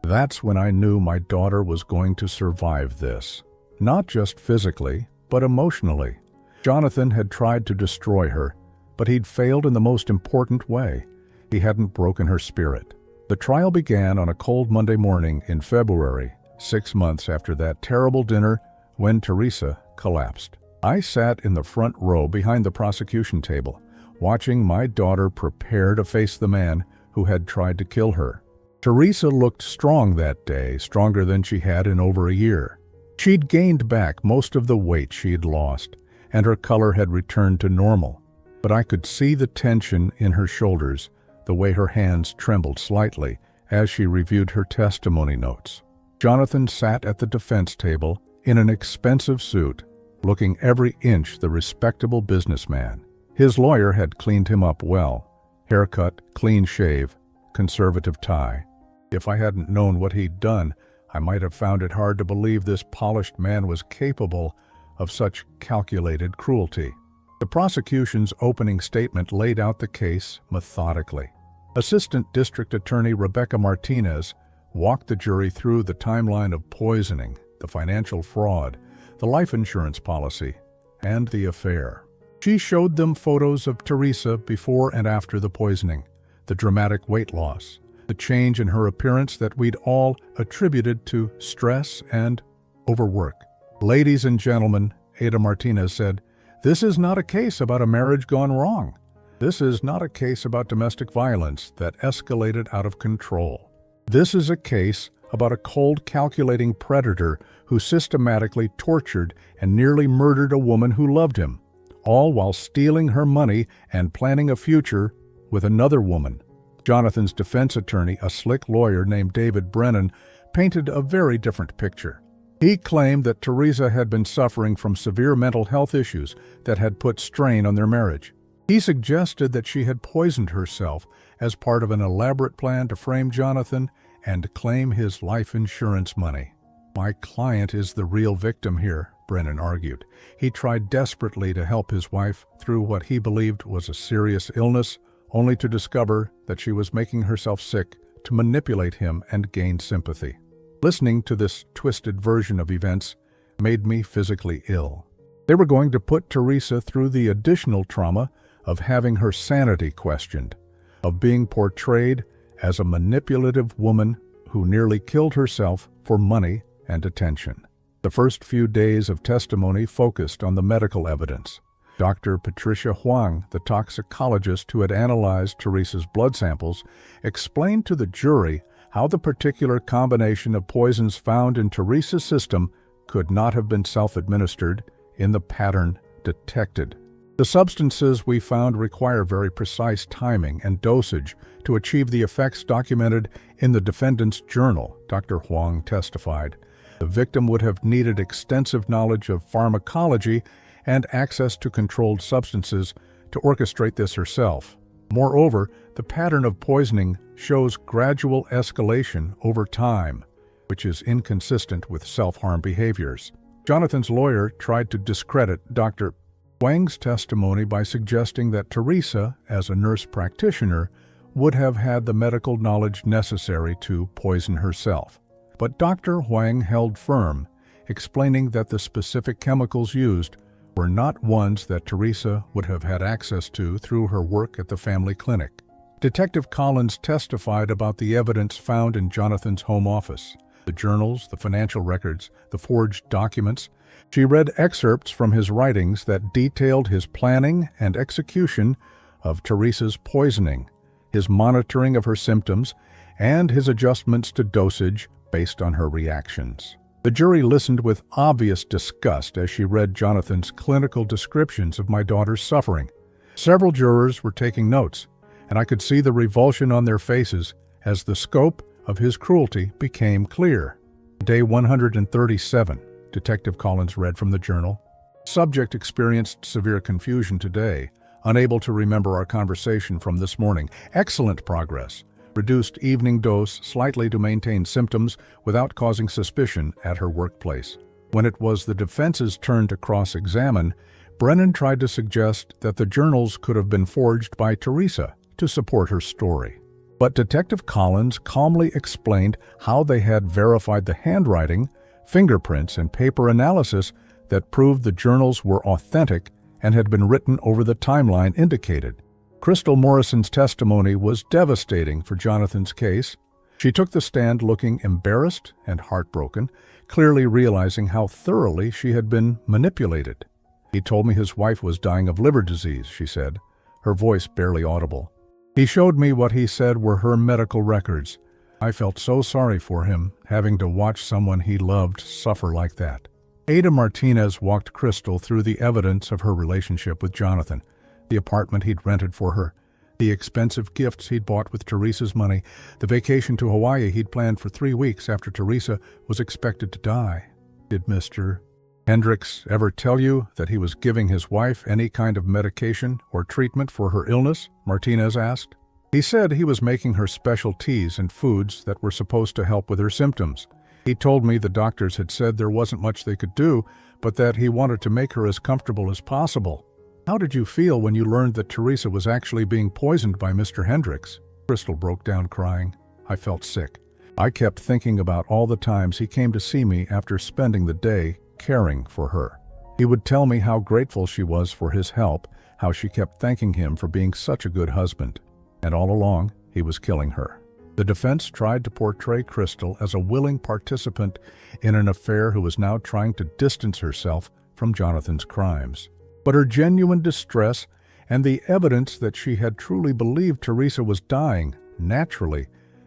That's when I knew my daughter was going to survive this. Not just physically, but emotionally. Jonathan had tried to destroy her, but he'd failed in the most important way. He hadn't broken her spirit. The trial began on a cold Monday morning in February, 6 months after that terrible dinner when Teresa collapsed. I sat in the front row behind the prosecution table, watching my daughter prepare to face the man who had tried to kill her. Teresa looked strong that day, stronger than she had in over a year. She'd gained back most of the weight she had lost, and her color had returned to normal. But I could see the tension in her shoulders, the way her hands trembled slightly as she reviewed her testimony notes. Jonathan sat at the defense table in an expensive suit, looking every inch the respectable businessman. His lawyer had cleaned him up well. Haircut, clean shave, conservative tie. If I hadn't known what he'd done, I might have found it hard to believe this polished man was capable of such calculated cruelty. The prosecution's opening statement laid out the case methodically. Assistant District Attorney Rebecca Martinez walked the jury through the timeline of poisoning, the financial fraud, the life insurance policy, and the affair. She showed them photos of Teresa before and after the poisoning, the dramatic weight loss, the change in her appearance that we'd all attributed to stress and overwork. "Ladies and gentlemen," Ada Martinez said, "this is not a case about a marriage gone wrong. This is not a case about domestic violence that escalated out of control. This is a case about a cold, calculating predator who systematically tortured and nearly murdered a woman who loved him, all while stealing her money and planning a future with another woman." Jonathan's defense attorney, a slick lawyer named David Brennan, painted a very different picture. He claimed that Teresa had been suffering from severe mental health issues that had put strain on their marriage. He suggested that she had poisoned herself as part of an elaborate plan to frame Jonathan and claim his life insurance money. "My client is the real victim here," Brennan argued. He tried desperately to help his wife through what he believed was a serious illness, only to discover that she was making herself sick to manipulate him and gain sympathy. Listening to this twisted version of events made me physically ill. They were going to put Teresa through the additional trauma of having her sanity questioned, of being portrayed as a manipulative woman who nearly killed herself for money and attention. The first few days of testimony focused on the medical evidence. Dr. Patricia Huang, the toxicologist who had analyzed Teresa's blood samples, explained to the jury how the particular combination of poisons found in Teresa's system could not have been self-administered in the pattern detected. The substances we found require very precise timing and dosage to achieve the effects documented in the defendant's journal, Dr. Huang testified. The victim would have needed extensive knowledge of pharmacology and access to controlled substances to orchestrate this herself. Moreover, the pattern of poisoning shows gradual escalation over time, which is inconsistent with self-harm behaviors. Jonathan's lawyer tried to discredit Dr. Huang's testimony by suggesting that Teresa, as a nurse practitioner, would have had the medical knowledge necessary to poison herself. But Dr. Huang held firm, explaining that the specific chemicals used were not ones that Teresa would have had access to through her work at the family clinic. Detective Collins testified about the evidence found in Jonathan's home office, the journals, the financial records, the forged documents. She read excerpts from his writings that detailed his planning and execution of Teresa's poisoning, his monitoring of her symptoms, and his adjustments to dosage based on her reactions. The jury listened with obvious disgust as she read Jonathan's clinical descriptions of my daughter's suffering. Several jurors were taking notes, and I could see the revulsion on their faces as the scope of his cruelty became clear. Day 137, Detective Collins read from the journal. Subject experienced severe confusion today, unable to remember our conversation from this morning. Excellent progress. Reduced evening dose slightly to maintain symptoms without causing suspicion at her workplace. When it was the defense's turn to cross-examine, Brennan tried to suggest that the journals could have been forged by Teresa to support her story. But Detective Collins calmly explained how they had verified the handwriting, fingerprints, and paper analysis that proved the journals were authentic and had been written over the timeline indicated. Crystal Morrison's testimony was devastating for Jonathan's case. She took the stand looking embarrassed and heartbroken, clearly realizing how thoroughly she had been manipulated. "He told me his wife was dying of liver disease," she said, her voice barely audible. "He showed me what he said were her medical records. I felt so sorry for him, having to watch someone he loved suffer like that." Ada Martinez walked Crystal through the evidence of her relationship with Jonathan. The apartment he'd rented for her, the expensive gifts he'd bought with Teresa's money, the vacation to Hawaii he'd planned for 3 weeks after Teresa was expected to die. "Did Mr. Hendricks ever tell you that he was giving his wife any kind of medication or treatment for her illness?" Martinez asked. "He said he was making her special teas and foods that were supposed to help with her symptoms. He told me the doctors had said there wasn't much they could do, but that he wanted to make her as comfortable as possible." "How did you feel when you learned that Teresa was actually being poisoned by Mr. Hendricks?" Crystal broke down crying. "I felt sick. I kept thinking about all the times he came to see me after spending the day caring for her. He would tell me how grateful she was for his help, how she kept thanking him for being such a good husband. And all along, he was killing her." The defense tried to portray Crystal as a willing participant in an affair who was now trying to distance herself from Jonathan's crimes. But her genuine distress and the evidence that she had truly believed Teresa was dying naturally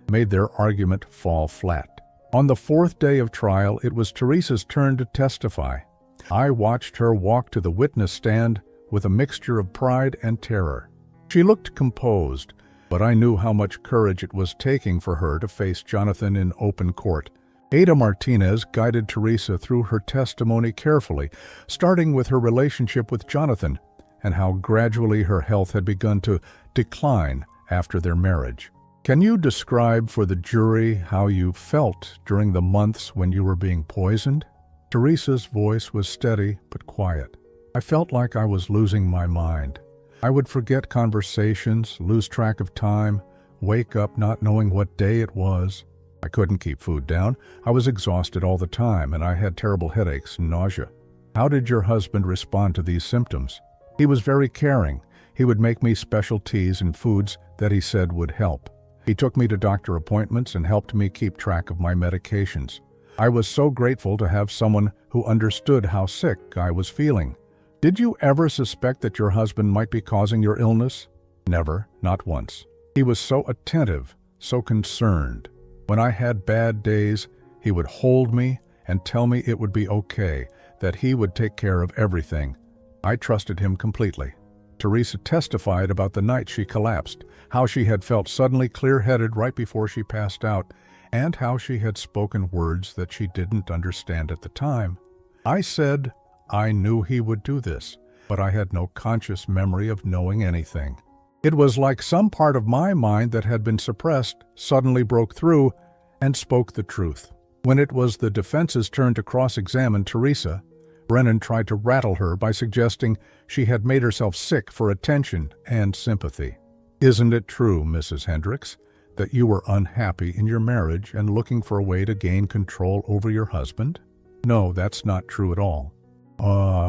made their argument fall flat. On the 4th day of trial, it was Teresa's turn to testify. I watched her walk to the witness stand with a mixture of pride and terror. She looked composed, but I knew how much courage it was taking for her to face Jonathan in open court. Ada Martinez guided Teresa through her testimony carefully, starting with her relationship with Jonathan and how gradually her health had begun to decline after their marriage. "Can you describe for the jury how you felt during the months when you were being poisoned?" Teresa's voice was steady but quiet. "I felt like I was losing my mind. I would forget conversations, lose track of time, wake up not knowing what day it was. I couldn't keep food down. I was exhausted all the time, and I had terrible headaches and nausea." "How did your husband respond to these symptoms?" "He was very caring. He would make me special teas and foods that he said would help. He took me to doctor appointments and helped me keep track of my medications. I was so grateful to have someone who understood how sick I was feeling." "Did you ever suspect that your husband might be causing your illness?" "Never, not once. He was so attentive, so concerned. When I had bad days, he would hold me and tell me it would be okay, that he would take care of everything. I trusted him completely." Teresa testified about the night she collapsed, how she had felt suddenly clear-headed right before she passed out, and how she had spoken words that she didn't understand at the time. "I said I knew he would do this, but I had no conscious memory of knowing anything." It was like some part of my mind that had been suppressed suddenly broke through and spoke the truth. When it was the defense's turn to cross-examine Teresa, Brennan tried to rattle her by suggesting she had made herself sick for attention and sympathy. "Isn't it true, Mrs. Hendricks, that you were unhappy in your marriage and looking for a way to gain control over your husband?" "No, that's not true at all."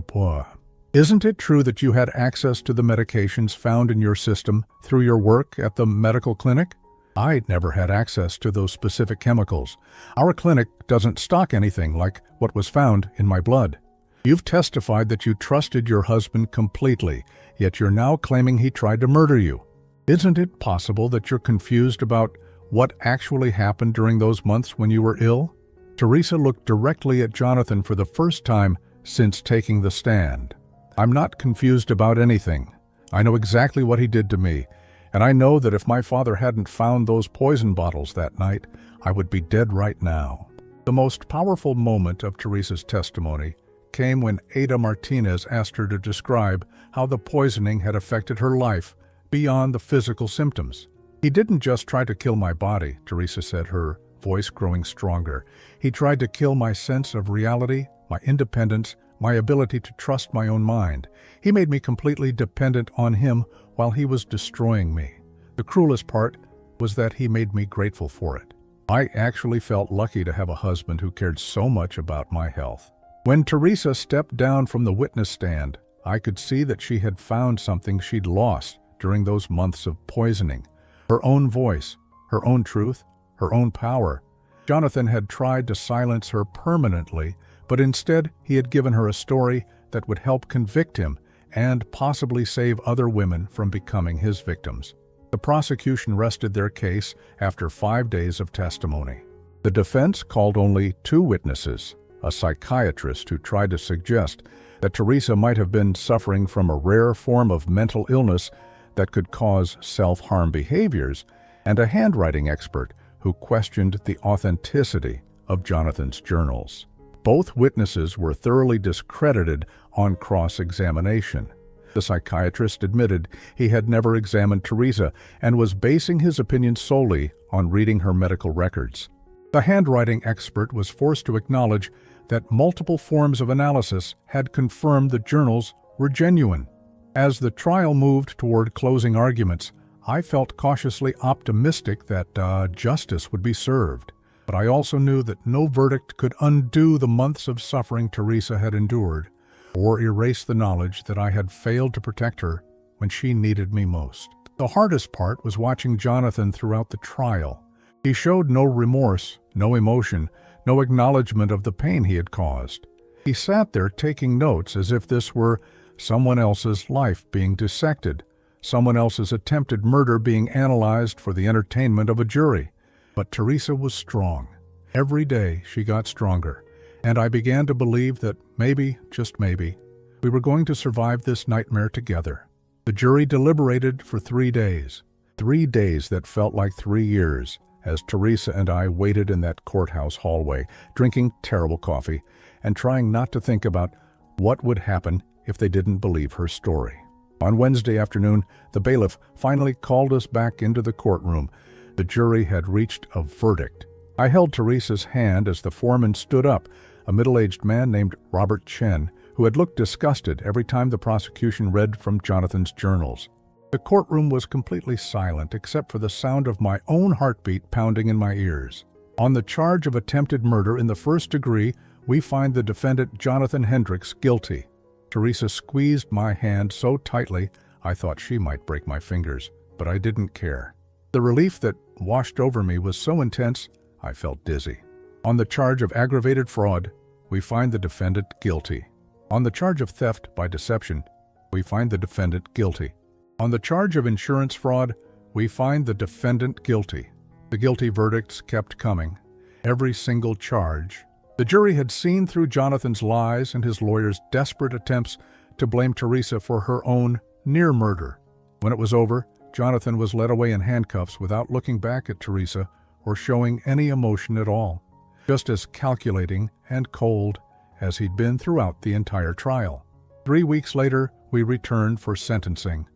Poor. "Isn't it true that you had access to the medications found in your system through your work at the medical clinic?" "I never had access to those specific chemicals. Our clinic doesn't stock anything like what was found in my blood." "You've testified that you trusted your husband completely, yet you're now claiming he tried to murder you. Isn't it possible that you're confused about what actually happened during those months when you were ill?" Teresa looked directly at Jonathan for the first time since taking the stand. "I'm not confused about anything. I know exactly what he did to me, and I know that if my father hadn't found those poison bottles that night, I would be dead right now." The most powerful moment of Teresa's testimony came when Ada Martinez asked her to describe how the poisoning had affected her life beyond the physical symptoms. "He didn't just try to kill my body," Teresa said, her voice growing stronger. "He tried to kill my sense of reality, my independence, my ability to trust my own mind. He made me completely dependent on him while he was destroying me. The cruelest part was that he made me grateful for it. I actually felt lucky to have a husband who cared so much about my health." When Teresa stepped down from the witness stand, I could see that she had found something she'd lost during those months of poisoning. Her own voice, her own truth, her own power. Jonathan had tried to silence her permanently, but instead he had given her a story that would help convict him and possibly save other women from becoming his victims. The prosecution rested their case after 5 days of testimony. The defense called only 2 witnesses, a psychiatrist who tried to suggest that Teresa might have been suffering from a rare form of mental illness that could cause self-harm behaviors, and a handwriting expert who questioned the authenticity of Jonathan's journals. Both witnesses were thoroughly discredited on cross-examination. The psychiatrist admitted he had never examined Teresa and was basing his opinion solely on reading her medical records. The handwriting expert was forced to acknowledge that multiple forms of analysis had confirmed the journals were genuine. As the trial moved toward closing arguments, I felt cautiously optimistic that justice would be served. But I also knew that no verdict could undo the months of suffering Teresa had endured, or erase the knowledge that I had failed to protect her when she needed me most. The hardest part was watching Jonathan throughout the trial. He showed no remorse, no emotion, no acknowledgement of the pain he had caused. He sat there taking notes as if this were someone else's life being dissected, someone else's attempted murder being analyzed for the entertainment of a jury. But Teresa was strong. Every day she got stronger, and I began to believe that maybe, just maybe, we were going to survive this nightmare together. The jury deliberated for 3 days. 3 days that felt like 3 years, as Teresa and I waited in that courthouse hallway, drinking terrible coffee and trying not to think about what would happen if they didn't believe her story. On Wednesday afternoon, the bailiff finally called us back into the courtroom. The jury had reached a verdict. I held Teresa's hand as the foreman stood up, a middle-aged man named Robert Chen, who had looked disgusted every time the prosecution read from Jonathan's journals. The courtroom was completely silent except for the sound of my own heartbeat pounding in my ears. On the charge of attempted murder in the first degree, we find the defendant Jonathan Hendricks guilty. Teresa squeezed my hand so tightly I thought she might break my fingers, but I didn't care. The relief that washed over me was so intense I felt dizzy. On the charge of aggravated fraud, we find the defendant guilty. On the charge of theft by deception, we find the defendant guilty. On the charge of insurance fraud, we find the defendant guilty. The guilty verdicts kept coming. Every single charge. The jury had seen through Jonathan's lies and his lawyer's desperate attempts to blame Teresa for her own near murder. When it was over, Jonathan was led away in handcuffs without looking back at Teresa or showing any emotion at all, just as calculating and cold as he'd been throughout the entire trial. 3 weeks later, we returned for sentencing.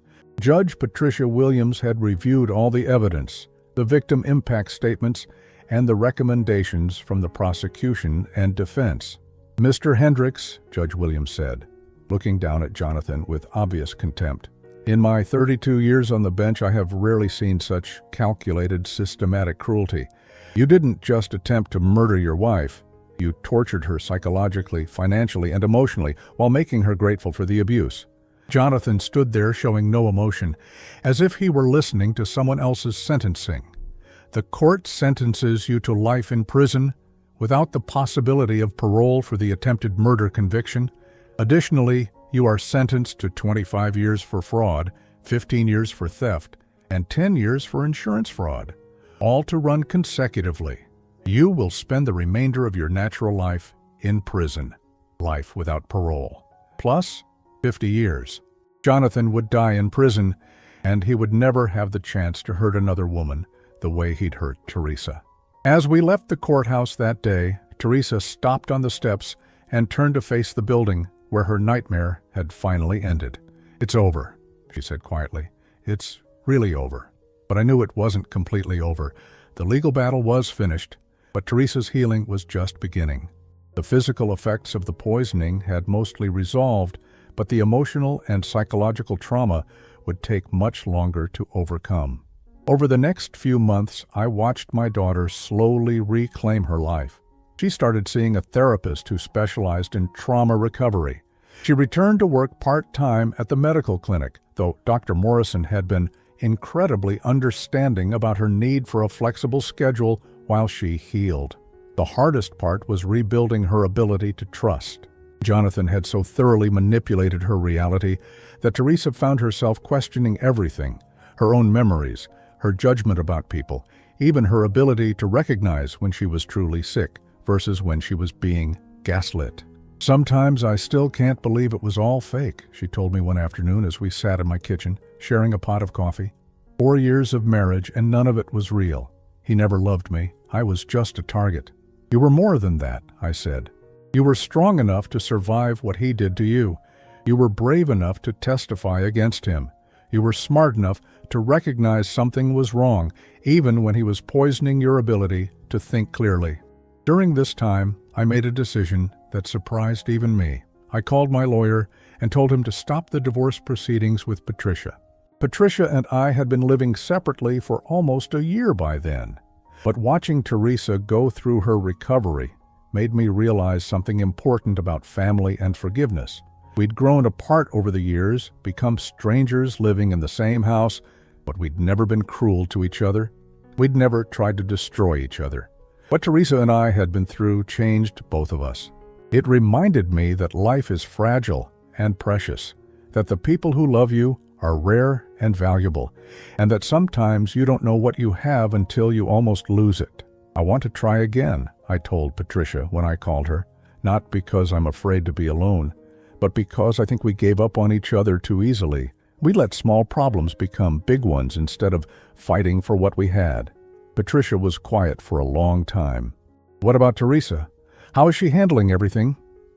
Judge Patricia Williams had reviewed all the evidence, the victim impact statements, and the recommendations from the prosecution and defense. "Mr. Hendricks," Judge Williams said, looking down at Jonathan with obvious contempt, "in my 32 years on the bench, I have rarely seen such calculated, systematic cruelty. You didn't just attempt to murder your wife. You tortured her psychologically, financially, and emotionally while making her grateful for the abuse." Jonathan stood there showing no emotion, as if he were listening to someone else's sentencing. "The court sentences you to life in prison without the possibility of parole for the attempted murder conviction. Additionally, you are sentenced to 25 years for fraud, 15 years for theft, and 10 years for insurance fraud, all to run consecutively. You will spend the remainder of your natural life in prison, life without parole, plus 50 years. Jonathan would die in prison, and he would never have the chance to hurt another woman the way he'd hurt Teresa. As we left the courthouse that day, Teresa stopped on the steps and turned to face the building where her nightmare had finally ended. "It's over," she said quietly. "It's really over." But I knew it wasn't completely over. The legal battle was finished, but Teresa's healing was just beginning. The physical effects of the poisoning had mostly resolved, but the emotional and psychological trauma would take much longer to overcome. Over the next few months, I watched my daughter slowly reclaim her life. She started seeing a therapist who specialized in trauma recovery. She returned to work part-time at the medical clinic, though Dr. Morrison had been incredibly understanding about her need for a flexible schedule while she healed. The hardest part was rebuilding her ability to trust. Jonathan had so thoroughly manipulated her reality that Teresa found herself questioning everything: her own memories, her judgment about people, even her ability to recognize when she was truly sick versus when she was being gaslit. "Sometimes I still can't believe it was all fake," she told me one afternoon as we sat in my kitchen, sharing a pot of coffee. 4 years of marriage and none of it was real. He never loved me. I was just a target. "You were more than that," I said. "You were strong enough to survive what he did to you. You were brave enough to testify against him. You were smart enough to recognize something was wrong, even when he was poisoning your ability to think clearly." During this time, I made a decision that surprised even me. I called my lawyer and told him to stop the divorce proceedings with Patricia. Patricia and I had been living separately for almost a year by then. But watching Teresa go through her recovery made me realize something important about family and forgiveness. We'd grown apart over the years, become strangers living in the same house, but we'd never been cruel to each other. We'd never tried to destroy each other. What Teresa and I had been through changed both of us. It reminded me that life is fragile and precious, that the people who love you are rare and valuable, and that sometimes you don't know what you have until you almost lose it. "I want to try again," I told Patricia when I called her, not because I'm afraid to be alone, but because I think we gave up on each other too easily. We let small problems become big ones instead of fighting for what we had. Patricia was quiet for a long time. "What about Teresa? How is she handling everything?"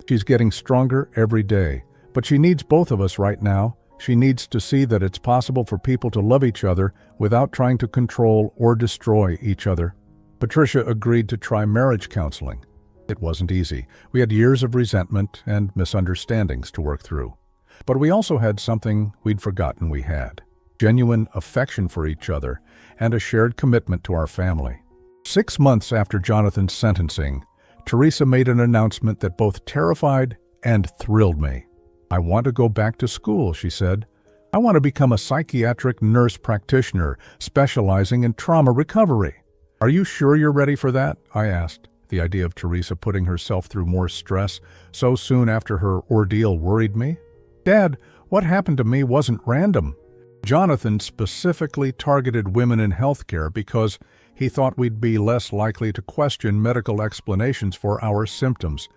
"She's getting stronger every day, but she needs both of us right now. She needs to see that it's possible for people to love each other without trying to control or destroy each other." Patricia agreed to try marriage counseling. It wasn't easy. We had years of resentment and misunderstandings to work through. But we also had something we'd forgotten we had: genuine affection for each other and a shared commitment to our family. 6 months after Jonathan's sentencing, Teresa made an announcement that both terrified and thrilled me. "I want to go back to school," she said. "I want to become a psychiatric nurse practitioner specializing in trauma recovery." "Are you sure you're ready for that?" I asked. The idea of Teresa putting herself through more stress so soon after her ordeal worried me. "Dad, what happened to me wasn't random. Jonathan specifically targeted women in healthcare because he thought we'd be less likely to question medical explanations for our symptoms.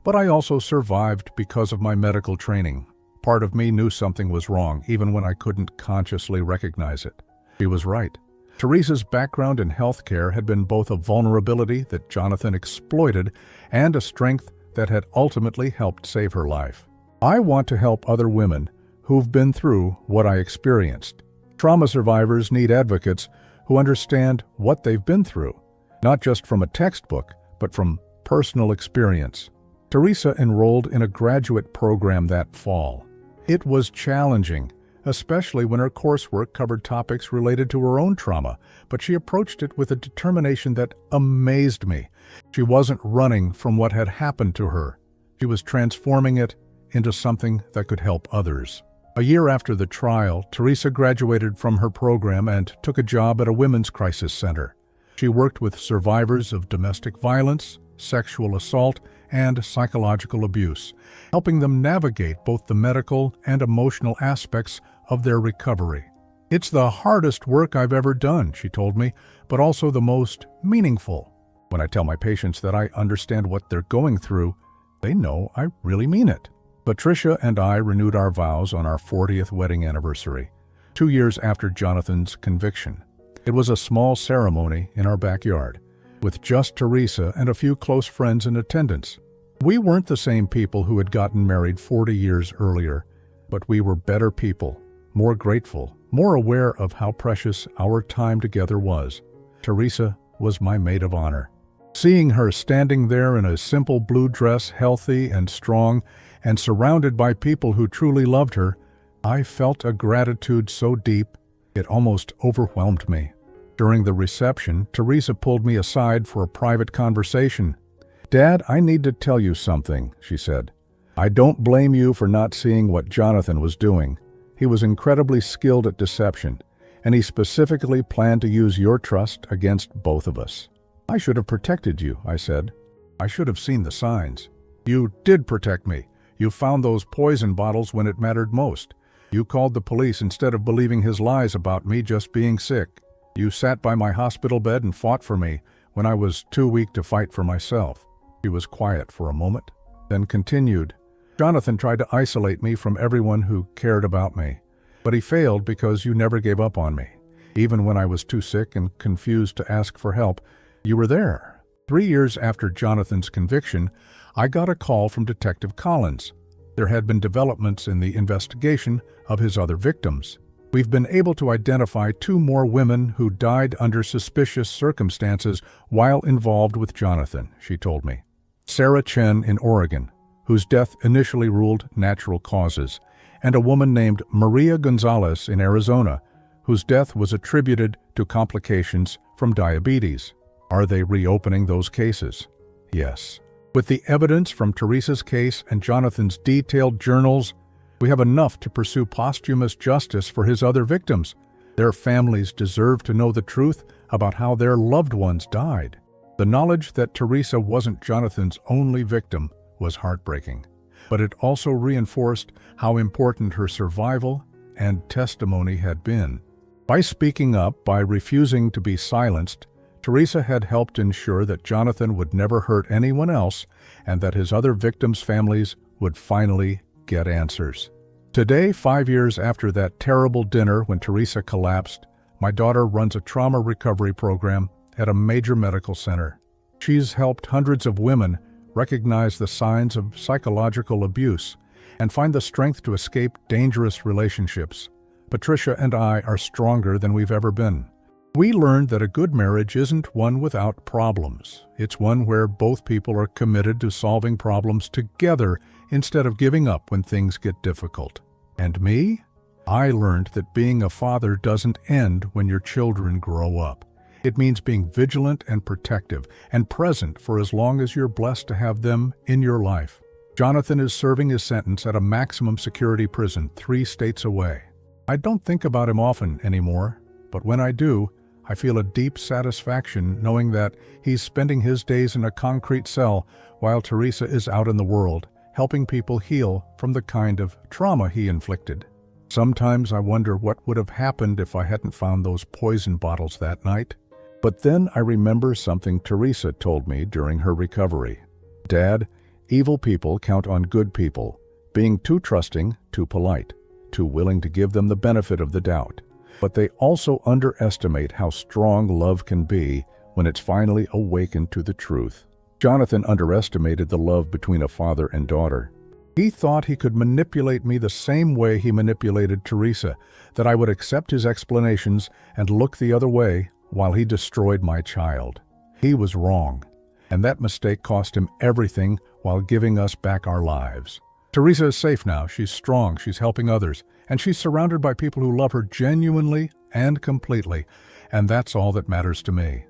But I also survived because of my medical training. Part of me knew something was wrong, even when I couldn't consciously recognize it." She was right. Teresa's background in healthcare had been both a vulnerability that Jonathan exploited and a strength that had ultimately helped save her life. "I want to help other women who've been through what I experienced. Trauma survivors need advocates who understand what they've been through, not just from a textbook, but from personal experience. Teresa enrolled in a graduate program that fall. It was challenging, especially when her coursework covered topics related to her own trauma, but she approached it with a determination that amazed me. She wasn't running from what had happened to her. She was transforming it into something that could help others. A year after the trial, Teresa graduated from her program and took a job at a women's crisis center. She worked with survivors of domestic violence, sexual assault, and psychological abuse, helping them navigate both the medical and emotional aspects of their recovery. "It's the hardest work I've ever done," she told me, "but also the most meaningful." When I tell my patients that I understand what they're going through, they know I really mean it. Patricia and I renewed our vows on our 40th wedding anniversary, 2 years after Jonathan's conviction. It was a small ceremony in our backyard, with just Teresa and a few close friends in attendance. We weren't the same people who had gotten married 40 years earlier, but we were better people, more grateful, more aware of how precious our time together was. Teresa was my maid of honor. Seeing her standing there in a simple blue dress, healthy and strong, and surrounded by people who truly loved her, I felt a gratitude so deep it almost overwhelmed me. During the reception, Teresa pulled me aside for a private conversation. "Dad, I need to tell you something," she said. "I don't blame you for not seeing what Jonathan was doing. He was incredibly skilled at deception, and he specifically planned to use your trust against both of us." "I should have protected you," I said. "I should have seen the signs." "You did protect me. You found those poison bottles when it mattered most. You called the police instead of believing his lies about me just being sick. You sat by my hospital bed and fought for me when I was too weak to fight for myself." She was quiet for a moment, then continued, "Jonathan tried to isolate me from everyone who cared about me, but he failed because you never gave up on me. Even when I was too sick and confused to ask for help, you were there." 3 years after Jonathan's conviction, I got a call from Detective Collins. There had been developments in the investigation of his other victims. "We've been able to identify 2 more women who died under suspicious circumstances while involved with Jonathan," she told me. Sarah Chen in Oregon, whose death initially ruled natural causes, and a woman named Maria Gonzalez in Arizona, whose death was attributed to complications from diabetes. Are they reopening those cases? Yes. With the evidence from Teresa's case and Jonathan's detailed journals, we have enough to pursue posthumous justice for his other victims. Their families deserve to know the truth about how their loved ones died. The knowledge that Teresa wasn't Jonathan's only victim was heartbreaking, but it also reinforced how important her survival and testimony had been. By speaking up, by refusing to be silenced, Teresa had helped ensure that Jonathan would never hurt anyone else and that his other victims' families would finally get answers. Today, 5 years after that terrible dinner when Teresa collapsed, my daughter runs a trauma recovery program at a major medical center. She's helped hundreds of women recognize the signs of psychological abuse and find the strength to escape dangerous relationships. Patricia and I are stronger than we've ever been. We learned that a good marriage isn't one without problems. It's one where both people are committed to solving problems together instead of giving up when things get difficult. And me? I learned that being a father doesn't end when your children grow up. It means being vigilant and protective and present for as long as you're blessed to have them in your life. Jonathan is serving his sentence at a maximum security prison 3 states away. I don't think about him often anymore, but when I do, I feel a deep satisfaction knowing that he's spending his days in a concrete cell while Teresa is out in the world, helping people heal from the kind of trauma he inflicted. Sometimes I wonder what would have happened if I hadn't found those poison bottles that night. But then I remember something Teresa told me during her recovery. "Dad, evil people count on good people, being too trusting, too polite, too willing to give them the benefit of the doubt. But they also underestimate how strong love can be when it's finally awakened to the truth." Jonathan underestimated the love between a father and daughter. He thought he could manipulate me the same way he manipulated Teresa, that I would accept his explanations and look the other way while he destroyed my child. He was wrong, and that mistake cost him everything while giving us back our lives. Teresa is safe now. She's strong, she's helping others, and she's surrounded by people who love her genuinely and completely, and that's all that matters to me.